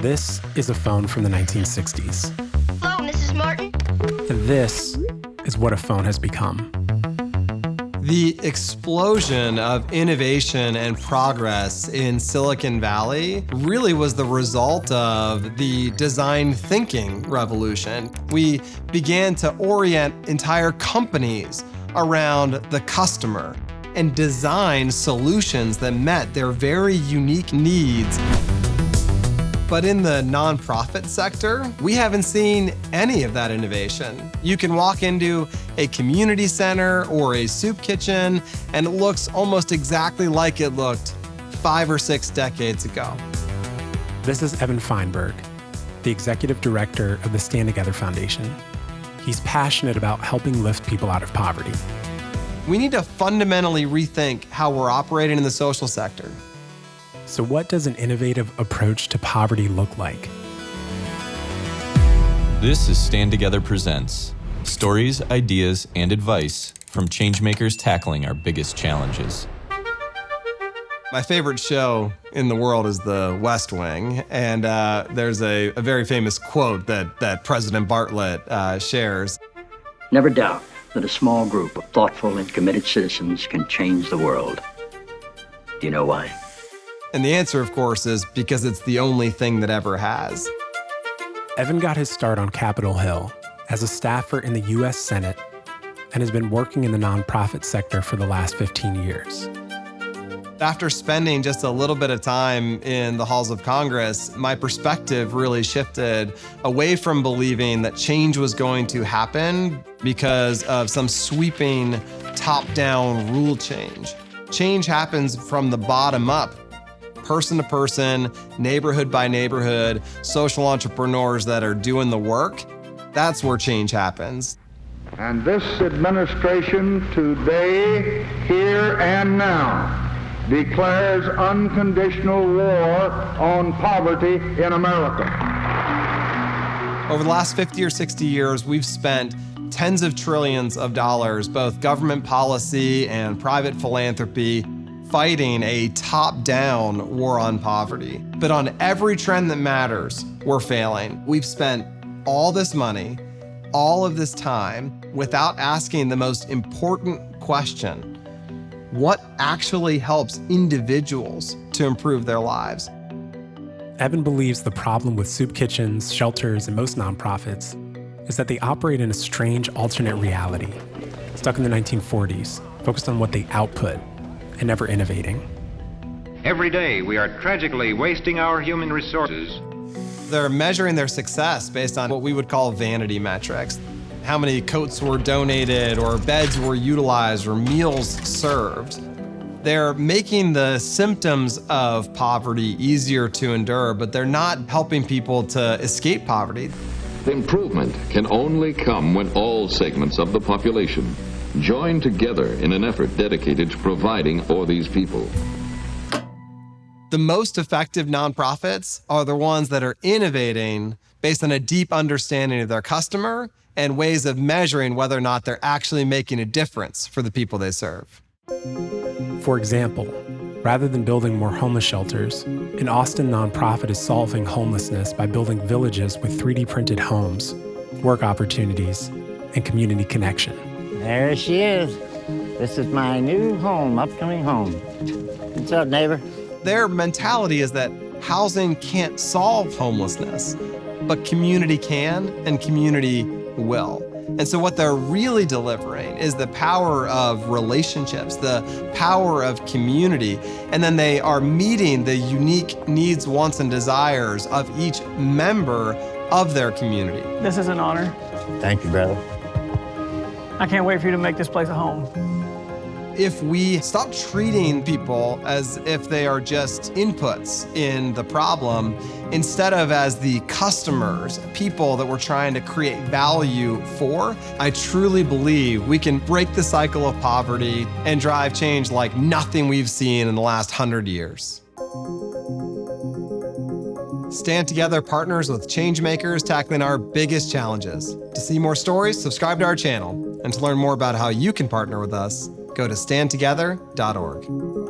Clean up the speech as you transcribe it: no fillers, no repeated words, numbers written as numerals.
This is a phone from the 1960s. Hello, Mrs. Martin. And this is what a phone has become. The explosion of innovation and progress in Silicon Valley really was the result of the design thinking revolution. We began to orient entire companies around the customer and design solutions that met their very unique needs. But in the nonprofit sector, we haven't seen any of that innovation. You can walk into a community center or a soup kitchen, and it looks almost exactly like it looked 5 or 6 decades ago. This is Evan Feinberg, the executive director of the Stand Together Foundation. He's passionate about helping lift people out of poverty. We need to fundamentally rethink how we're operating in the social sector. So what does an innovative approach to poverty look like? This is Stand Together Presents stories, ideas, and advice from changemakers tackling our biggest challenges. My favorite show in the world is The West Wing, and there's a very famous quote that President Bartlett shares. Never doubt that a small group of thoughtful and committed citizens can change the world. Do you know why? And the answer, of course, is because it's the only thing that ever has. Evan got his start on Capitol Hill as a staffer in the U.S. Senate and has been working in the nonprofit sector for the last 15 years. After spending just a little bit of time in the halls of Congress, my perspective really shifted away from believing that change was going to happen because of some sweeping top-down rule change. Change happens from the bottom up. Person to person, neighborhood by neighborhood, social entrepreneurs that are doing the work. That's where change happens. And this administration today, here and now, declares unconditional war on poverty in America. Over the last 50 or 60 years, we've spent tens of trillions of dollars, both government policy and private philanthropy, fighting a top-down war on poverty. But on every trend that matters, we're failing. We've spent all this money, all of this time, without asking the most important question: what actually helps individuals to improve their lives? Evan believes the problem with soup kitchens, shelters, and most nonprofits is that they operate in a strange alternate reality, stuck in the 1940s, focused on what they output and never innovating. Every day, we are tragically wasting our human resources. They're measuring their success based on what we would call vanity metrics. How many coats were donated, or beds were utilized, or meals served. They're making the symptoms of poverty easier to endure, but they're not helping people to escape poverty. Improvement can only come when all segments of the population join together in an effort dedicated to providing for these people. The most effective nonprofits are the ones that are innovating based on a deep understanding of their customer and ways of measuring whether or not they're actually making a difference for the people they serve. For example, rather than building more homeless shelters, an Austin nonprofit is solving homelessness by building villages with 3D printed homes, work opportunities, and community connection. There she is. This is my new home, upcoming home. What's up, neighbor? Their mentality is that housing can't solve homelessness, but community can, and community will. And so what they're really delivering is the power of relationships, the power of community, and then they are meeting the unique needs, wants, and desires of each member of their community. This is an honor. Thank you, brother. I can't wait for you to make this place a home. If we stop treating people as if they are just inputs in the problem, instead of as the customers, people that we're trying to create value for, I truly believe we can break the cycle of poverty and drive change like nothing we've seen in the last 100 years. Stand Together partners with changemakers tackling our biggest challenges. To see more stories, subscribe to our channel. And to learn more about how you can partner with us, go to standtogether.org.